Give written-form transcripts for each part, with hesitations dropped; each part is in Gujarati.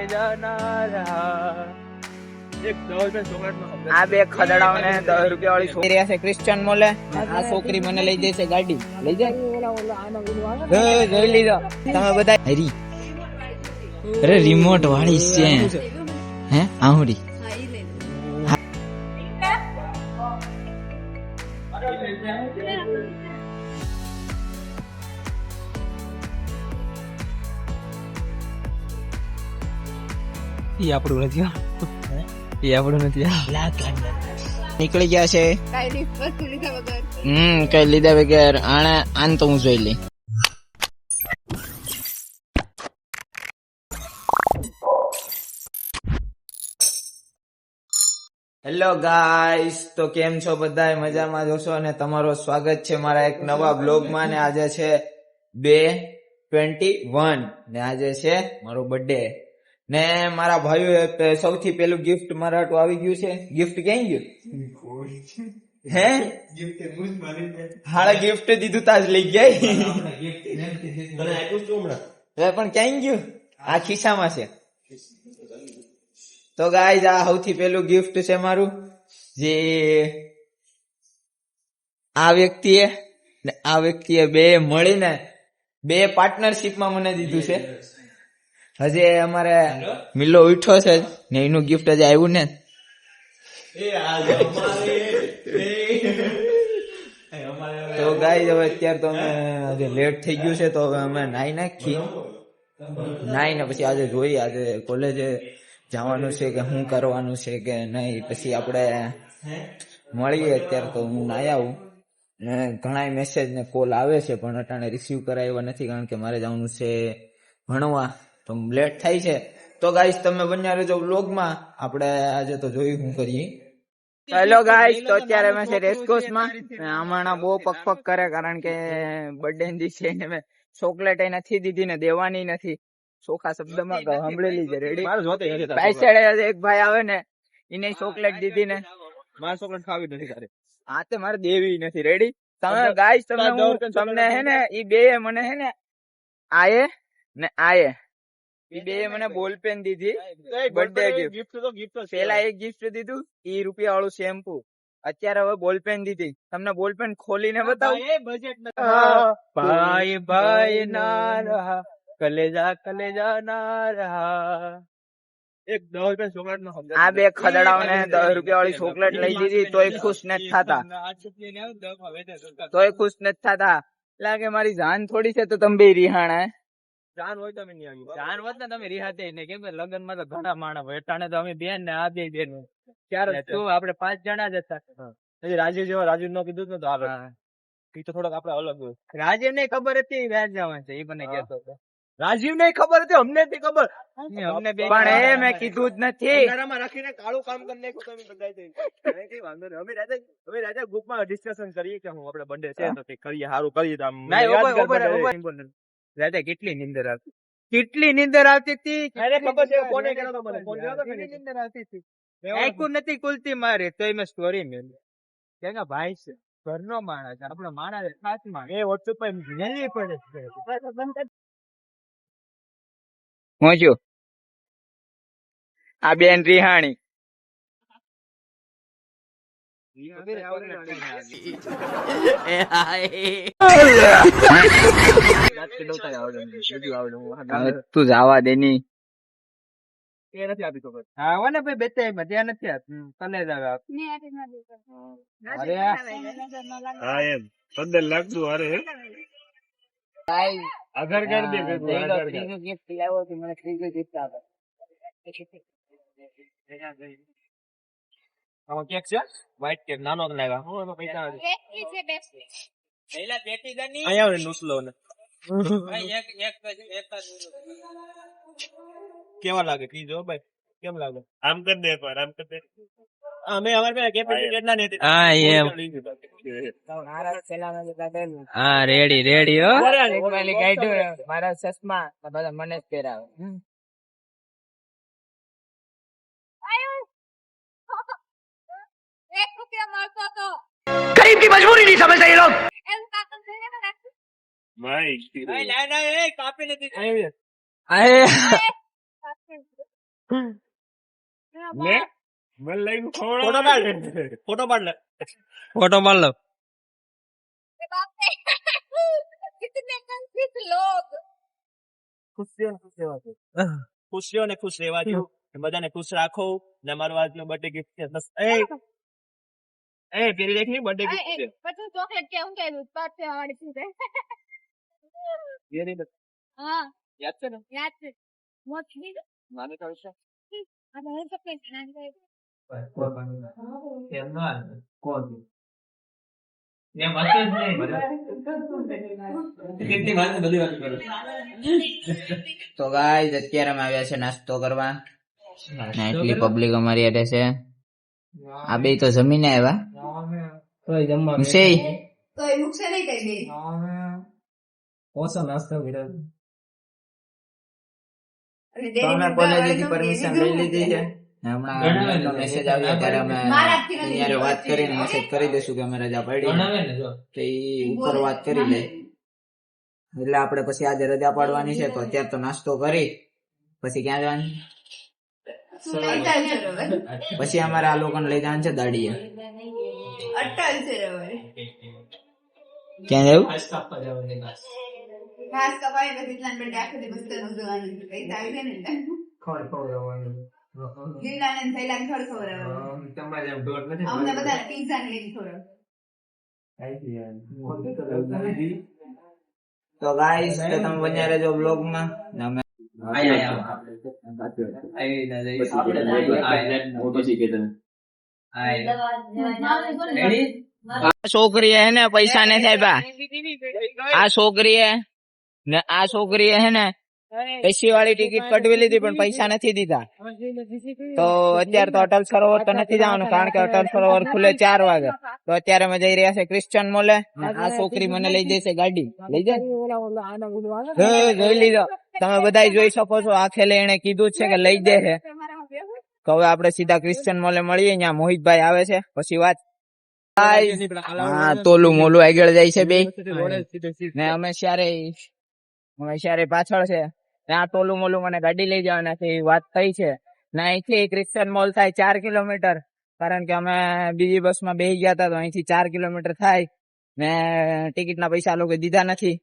कलेजा ना रहा। एक 10 रुपया ચોકલેટ નો શબ્દ. આ બે ખદડાઓને 10 રૂપિયા વાળી છોકરી છે ક્રિશ્ચિયન મોલે. આ છોકરી મને લઈ જશે ગાડી લઈ જાય જોઈ લીધો તમે બધા હરી. અરે રિમોટ વાળી છે હે આહુડી. ઈ આપણું નથી નીકળી ગયા છે કઈ લીધા વગર. આને તો હું જોઈ લઈ. હેલો ગાઈસ, તો કેમ છો બધા? મજામાં જોશો અને તમારું સ્વાગત છે મારા એક નવા બ્લોગમાં. ને આજે છે 2/21 ને આજે છે મારો બર્થડે. ને મારા ભાઈઓ સૌથી પેલું ગિફ્ટ મારા હાટુ આવી ગયું છે. ગિફ્ટ ક્યાં ગયું હે? હાળે ગિફ્ટ દીધું તાજ લઈ ગયા પણ ક્યાં ગયું? આ ખિસ્સામાં છે. તો ગાઈઝ આ સૌથી પેલું ગિફ્ટ છે મારું, જે આ વ્યક્તિએ ને આ વ્યક્તિએ બે મળીને બે પાર્ટનરશિપમાં મને દીધું છે. હજી અમારે મિલો ઉઠ્યો છે ને એનું ગિફ્ટ હજી આવ્યું ને. તો ગાઈઝ હવે અત્યારે તો અમે આજે લેટ થઈ ગયું છે, તો હવે અમે નાઈ નાખી. નાઈ ને પછી આજે જોઈએ આજે કોલેજે જવાનું છે કે શું કરવાનું છે કે નહીં. પછી આપણે મળીએ. અત્યારે તો હું નાઈ આવું. ને ઘણા મેસેજ ને કોલ આવે છે પણ અટાણે રિસીવ કરાવ્યા નથી, કારણ કે મારે જવાનું છે ભણવા, તો લેટ થાય છે. તો ગાઈસ તમે બન્યા રહેજો વ્લોગમાં. આપણે આજે તો જોયું શું કરીએ. હેલો ગાઈસ, તો અત્યારે અમે છે રેસકોર્સમાં. હમણાં બહુ પગ કરે, કારણ કે બર્થડે ની દિવસે મેં ચોકલેટ નથી દીધી ને દેવાની નથી. ચોખા શબ્દમાં સાંભળેલી છે. રેડી એક ભાઈ આવે ને એને ચોકલેટ દીધી ને મારે ચોકલેટ ખાવી નથી તારે. હા તે મારે દેવી નથી. રેડી તમે ગાઈસ, તમને હે ને ઈ બે મને હે ને આયે ને આયે ઈ બે મને બોલ પેન દીધી બર્થડે ગિફ્ટ. પેલા એક ગિફ્ટ દીધું ઈ રૂપિયા વાળું શેમ્પુ. અત્યારે હવે બોલ પેન દીધી. તમને બોલ પેન ખોલીને બતાવું. ભાઈ ભાઈ ના રહા, કલેજા ના રહા. એક 10 રૂપિયા ચોકલેટ નો શબ્દ. આ બે ખદડાઓને 10 રૂપિયા વાળી ચોકલેટ લઈ દીધી તોય ખુશ નથી થતા. લાગે મારી જાન થોડી છે તો તમે બે રિહાણા. જાન હોય તો અમે નહીં આવ્યું. જાન હોત ને તમે રિહાતે ને. કેમ લગ્ન માં તો ઘણા માણસ હોય. એટાણે તો અમે બેન ને આ બે બેન ત્યારે તું આપણે 5 જણા જ હતા. રાજીવ જેવા રાજીવ નો કીધું ને તો હાલ ઈ તો થોડોક આપણે અલગ હોય. રાજીવ ને ખબર હતી વ્યાજ જવાનું છે. એ મને કહેતો હતો. રાજીવ ને ખબર હતી, અમને નથી ખબર. અમને પણ એ મેં કીધું જ નથી. અંધારામાં રાખીને કાળું કામ કરી નાખ્યું તમે બધાય. કઈ વાંધો નહીં. અમે રાજા ગ્રુપમાં ડિસ્કશન કરીએ કે હું આપણે બર્થડે છે તો કંઈક કરીએ, સારું કરીએ. તો આમ રાજા કેટલી નીંદર આવતી, કેટલી નીંદર આવતી હતી. ખબર છે કોને કર્યો તો મને ફોન કર્યો તો કે નીંદર આવતી હતી. આંખું નથી ખુલતી મારી તોય મેં સ્ટોરી મેલી. કે ભાઈ છે ઘરનો માણસ, આપણો માણસ ખાસ માં એ વોટ્સએપ પર મેળવી પડે. હું છું આ બેન રિહાણી. તું જવા દે ની. એ નથી આપી ખબર. હા ને ભાઈ બેતે મજા નથી આપતી. તને જ આવે. હા એમ 15 લાખ નું. અરે આધાર કાર્ડ દે. ત્રીજું ગિફ્ટ લાવ્યો તો મને ત્રીજું ગિફ્ટ આપે. આમાં કેક છે, વ્હાઈટ કેક, નાનો લાવ્યા. હું એમાં પૈસા નથી. પહેલા પેટી દની અહીંયા આવે નુસલો ને કેવા લાગે કીજો ભાઈ, કેમ લાગે? આમ કર દે એકવાર, આમ કર દે. અમે અમાર પાસે કેપેસિટી એટલા નથી. હા એમ. હા રેડી હો. મારા ચશ્મા બધા મને જ પહેરાવે. गरीब की मजबूरी नहीं समझते ये लोग। ભાઈ આય લે મને લઈને ફોટો પાડ ફોટો પાડ લે ફોટો પાડ લે ખુશીઓ ને ખુશ રહેવા દો બધાને ખુશ રાખો ને મારો આજનો બર્થડે ગિફ્ટ છે બસ એ પેલી દેખ ની બર્થડે ગિફ્ટ છે પછી ચોકલેટ કે હું કે ઉત્પાદ છે વાળી છે પેલી હા યાદ છે ને યાદ છે મોત ની માને કહું છે આ હે ચોકલેટ ના છે તો ગાઈસ અત્યારે અમે આવ્યા છે નાસ્તો કરવા ને એટલી પબ્લિક અમારી હારે છે આ બે તો જમીને આવ્યા વિષય તો એ મુકશે નહીં કઈ દે ઓછા નાસ્તા વિરા અને તો અમે કોલેજથી પરમિશન લઈ લીધી છે ને હમણાં મેસેજ આવ્યો ત્યારે અમે અહીંયા વાત કરીને મેસેજ કરી દઈશું કે અમે રજા પાડી તો ઈ ઉપર વાત કરી લે એટલે આપણે પછી આજે રજા પાડવાની છે તો અત્યારે તો નાસ્તો કરી પછી ક્યાં જવાનું પછી અમારે આ લોકોને લઈ જવાનું છે દાડીએ અટલ છે રવે ક્યાં જવું ઘાસ કપાય પછી પ્લાન પર આખો દિવસ તો જોવાનું કઈ આવી છે ને લીલા ને થેલા ને ખડ ખવડાવવાનું અમને બધા પિઝા ને એની ખવડાવ તો ગાઈસ તો તમે બન્યા રહેજો બ્લોગમાં ને અમે છોકરી હે ને પૈસા નથી આપ્યા આ છોકરીએ ને આ છોકરીએ હે ને એસી વાળી ટિકિટ કટવી લીધી પણ પૈસા નથી દીધા તો અત્યારે તો અટલ સરોવર તો નથી જવાનું કારણ કે અટલ સરોવર ખુલે 4 વાગે તો અત્યારે અમે જઈ રહ્યા છે ક્રિશ્ચન મોલે આ છોકરી મને લઈ જશે ગાડી લઈ જાય જોઈ લીધો તમે બધા જોઈ શકો છો આ ખેલે એને કીધું છે કે લઈ દે છે તો હવે આપણે સીધા ક્રિશ્ચન મોલે મળીએ ત્યાં મોહિતભાઈ આવે છે પછી વાત હા તોલું મોલું આગળ જાય છે બે ને અમે શ્યારે પાછળ છે ત્યાં ટોલું મોલું મને ગાડી લઈ જવાના છે વાત થઈ છે ને અહીંથી ક્રિશ્ચન મોલ થાય 4 કિલોમીટર કારણ કે અમે બીજી બસમાં બેસી ગયા હતા તો અહીંથી 4 કિલોમીટર થાય ને ટિકિટના પૈસા લોકો દીધા નથી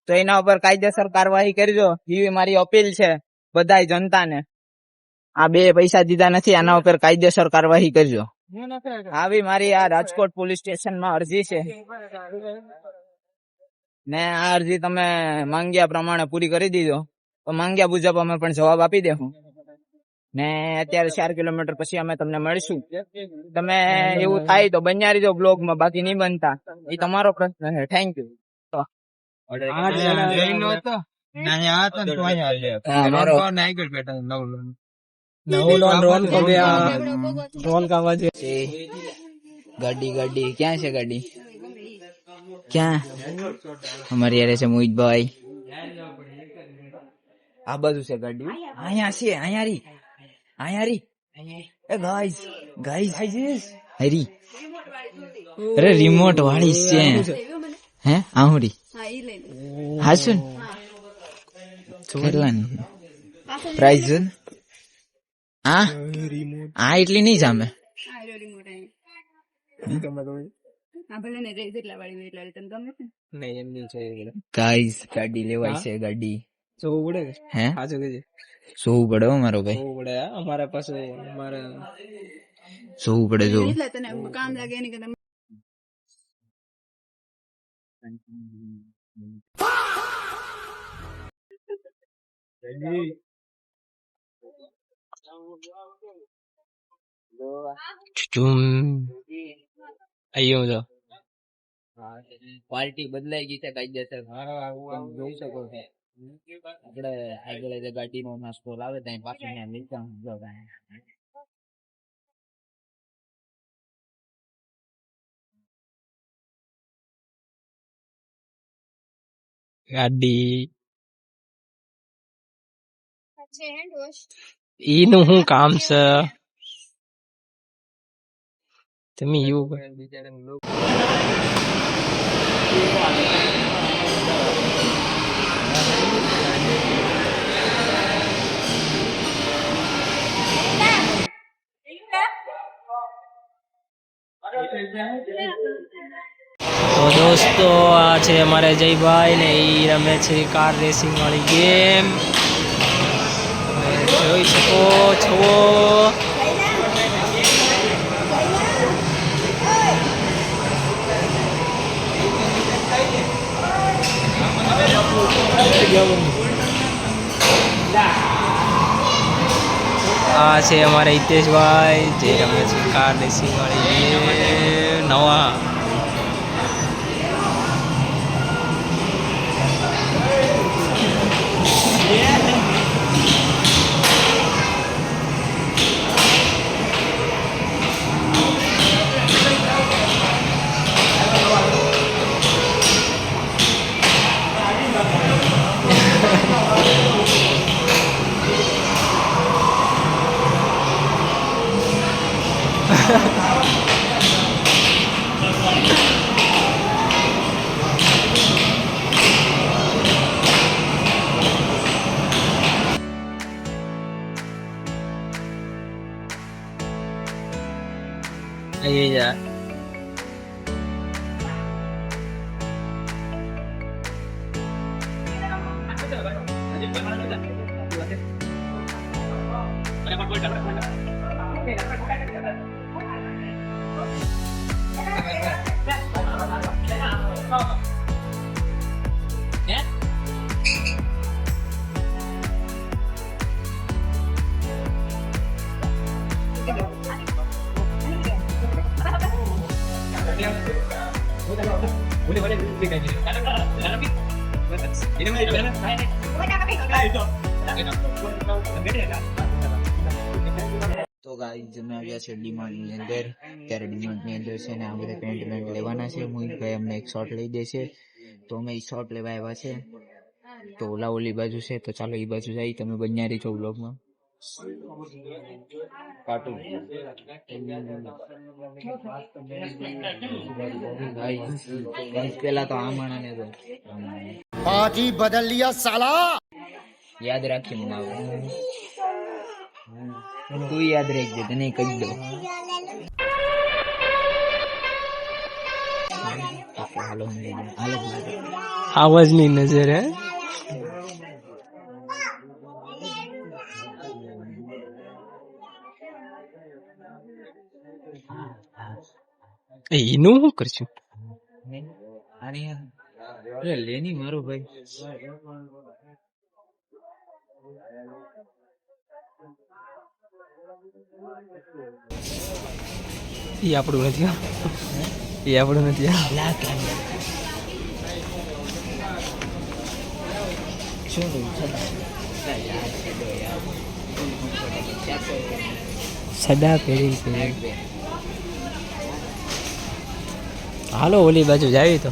તો એના ઉપર કાયદેસર કાર્યવાહી કરજો એવી મારી અપીલ છે બધાય જનતાને આ બે પૈસા દીધા નથી આના ઉપર કાયદેસર કાર્યવાહી કરજો આવી મારી આ રાજકોટ પોલીસ સ્ટેશનમાં અરજી છે ને આ અરજી તમે માંગ્યા પ્રમાણે પૂરી કરી દીધો તો માંગ્યા મુજબ અમે પણ જવાબ આપી દેવું ને અત્યારે 4 કિલોમીટર પછી અમે તમને મળીશું તમે એવું થાય તો બન્યા રહીજો બ્લોગમાં બાકી નહીં બનતા એ તમારો પ્રશ્ન છે થેન્ક યુ ગાડી ક્યાં છે ગાડી ક્યાં અમારી યારે છે મોહિતભાઈ આ બાજુ છે ગાડી અહીંયા છે અહીંયા રી એ ગાઈસ હરી અરે રિમોટ વાળી છે હે આહુરી હા સુન કેટલાની પ્રાઇસ જોન હા એટલી નહીં જામે ગાઈસ ગાડી લેવાય છે ગાડી સોવું પડે હે સોવું પડે મારો ભાઈ અમારા પાસે સોવું પડે જો કામ લાગે એની કરતા પાર્ટી બદલાઈ ગઈ છે કાયદેસર જોઈ શકો છો આપણે આગળ ગાડી નો નાસ્તો લાવે ત્યાં પાછું ગાડી છે હેન્ડ વોશ ઈનું શું કામ છે તમે એવું બિચારા તો દોસ્તો આ છે અમારે જયભાઈ ને એ રમે છે કાર રેસિંગ વાળી ગેમ જોઈ શકો છો. આ છે અમારે હિતેશભાઈ જે રમે છે કાર રેસિંગ વાળી ગેમ નવા. Yeah. તો ગાઈસ અમે આવ્યા છે ડીમાર્ટ ની અંદર. ત્યારે ડીમાર્ટ ની અંદર છે ને આ બધા પેન્ટ લેવાના છે. મોહિતભાઈ અમને એક શોર્ટ લઈ દેશે તો અમે એ શોર્ટ લેવા આવ્યા છે. તો ઓલા ઓલી બાજુ છે તો ચાલો એ બાજુ જઈ. તમે બન્યા છો બ્લોગમાં. પેલા તો આ માણસ ને पार्टी बदल लिया साला. યાદ રાખી મંગાવો. તું યાદ રાખજે તને કહી દો. હાલો હાલો આવાજની નજર હે. એનું શું કરશું? અરે લેની મારો ભાઈ. એ આપણું નથી. એ આપણું નથી. સદા પેરી. હાલો ઓલી બાજુ જાવી તો.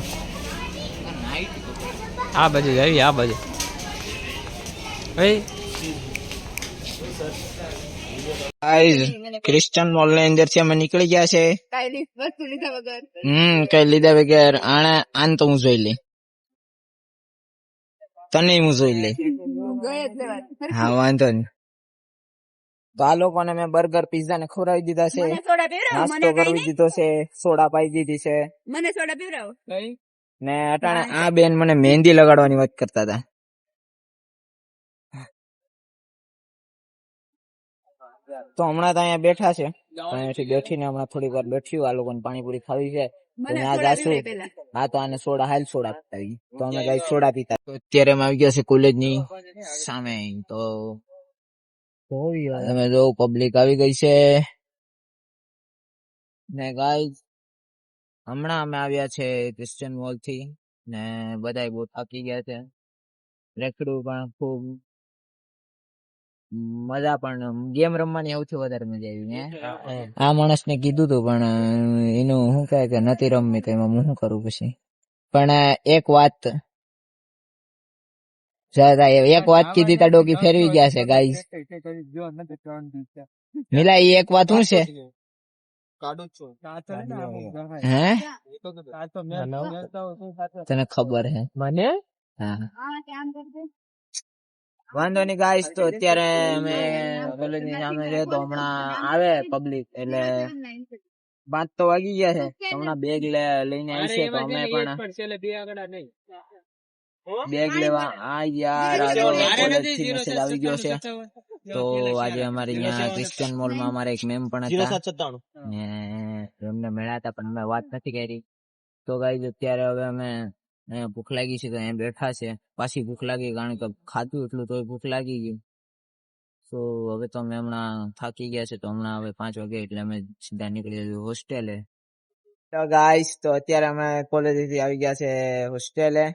આ બાજુ જાવી આ બાજુ. ક્રિશ્ચન મોલ ની અંદર થી અમે નીકળી ગયા છે. વસ્તુ લીધા વગર. કઈ લીધા વગર. આને તો હું જોઈ લે. તને હું જોઈ લે. હા વાંધો નહીં. તો આ લોકોને મેં બર્ગર પીઝા ને ખવડાવી દીધા છે. નાસ્તો કરી દીધો છે. સોડા પાઈ દીધી છે. મને સોડા પીવડાવો. ને અટાણે આ બેન મને મહેંદી લગાડવાની વાત કરતા હતા. તો હમણાં તો અહીંયા બેઠા છે. અહીંયાથી બેઠીને હમણાં થોડીક વાર બેઠ્યું. આ લોકોને પાણીપુરી ખાવી છે. ત્યાં જાશું. હા તો આને સોડા હાલ સોડા પીતા. તો અમે કઈ સોડા પીતા. તો અત્યારે અમે આવી ગયા છે કોલેજ ની સામે. તો તમે જો પબ્લિક આવી ગઈ છે ને ગાઈસ. હમણાં અમે આવ્યા છે ક્રિશ્ચિયન મોલ થી ને બધા બહુ થાકી ગયા છે. રેકડું પણ ખૂબ મજા પણ ગેમ રમવાની સૌથી વધારે મજા આવી ને. આ માણસ ને કીધું તું પણ એનું શું કહે કે નથી રમવી. તો એમાં હું શું કરું પછી. પણ એક વાત કીધી તા ડોકી ફેરવી ગયા છે ગાઈસ. મિલા એ એક વાત શું છે હે તને ખબર હે મને હા વાંધો નહી ગાઈસ. તો અત્યારે અમે કોલેજ ની સામે છે તો હમણાં આવે પબ્લિક એટલે 5 તો વાગી ગયા છે. હમણાં બેગ લઈને આવી છે તો અમે પણ બેગ લેવા આ યાર આજે કોલેજથી મેસેજ આવી ગયો છે. તો આજે અમારે અહીંયા ક્રિશ્ચિયન મોલમાં અમારે એક મેમ પણ હતા ને એમને મળ્યા હતા પણ અમે વાત નથી કરી. તો ગાઈઝ અત્યારે હવે અમે અહીંયા ભૂખ લાગી છે તો અહીંયા બેઠા છે. પાછી ભૂખ લાગી કારણ કે ખાધું એટલું તોય ભૂખ લાગી ગઈ. તો હવે તો અમે હમણાં થાકી ગયા છે તો હમણાં હવે 5 વાગે એટલે અમે સીધા નીકળી જઈએ હોસ્ટેલે. તો ગાઈઝ તો અત્યારે અમે કોલેજથી આવી ગયા છે હોસ્ટેલે.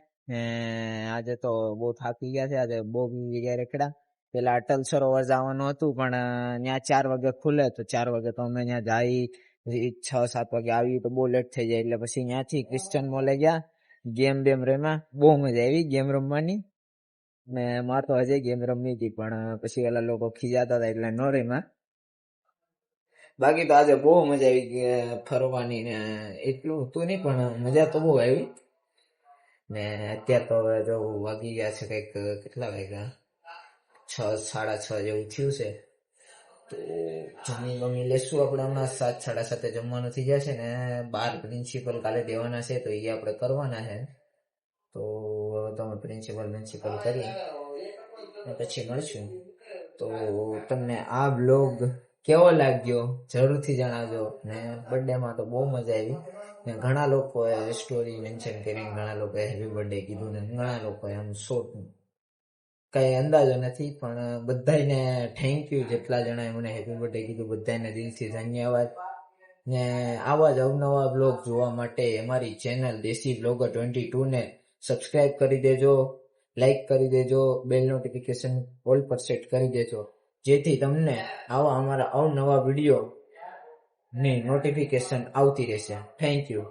આજે તો બહુ થાકી ગયા છે. આજે બહુ જગ્યાએ રખડા. પેલા અટલ સરોવર જવાનું હતું પણ ત્યાં 4 વાગે ખુલે તો 4 વાગે તો અમે ત્યાં જઈ 6-7 વાગે આવી તો બહુ લેટ થઈ જાય એટલે પછી ત્યાંથી ક્રિશ્ચિયન મોલે ગયા. ગેમ બેમ રમ્યા. બહુ મજા આવી ગેમ રમવાની ને મારે તો હજે ગેમ રમવી હતી પણ પછી ઓલા લોકો ખીજાતા હતા એટલે ન રમ્યા. બાકી તો આજે બહુ મજા આવી ફરવાની ને એટલું હતું નહીં પણ મજા તો બહુ આવી. ને અત્યારે તો હવે જો વાગી ગયા છે કંઈક કેટલા વાગ્યા 6-6:30 જેવું થયું છે. તો જમી લેશું આપણે હમણાં 7-7:30 જમવાનું થઈ જશે ને 12 પ્રિન્સિપલ કાલે દેવાના છે તો એ આપણે કરવાના છે. તો હવે તો અમે પ્રિન્સિપલ કરી પછી મળશું. તો તમને આ બ્લોગ કેવો લાગ્યો જરૂરથી જણાવજો. ને બર્થડેમાં તો બહુ મજા આવી ને ઘણા લોકોએ સ્ટોરી મેન્શન કરીને ઘણા લોકોએ હેપી બર્થડે કીધું ને ઘણા લોકોએ આમ શોર્ટ કઈ અંદાજો નથી પણ બધાને થેન્ક યુ. જેટલા જણાએ મને હેપી બર્થડે કીધું બધાને દિલથી ધન્યવાદ. ને આવા જ અવનવા બ્લોગ જોવા માટે અમારી ચેનલ દેશી બ્લોગર 22 ને સબસ્ક્રાઇબ કરી દેજો, લાઈક કરી દેજો, બેલ નોટિફિકેશન ઓલ પર સેટ કરી દેજો જેથી તમને આવા અમારા અવનવા વિડીયો ની નોટિફિકેશન આવતી રહેશે. Thank you.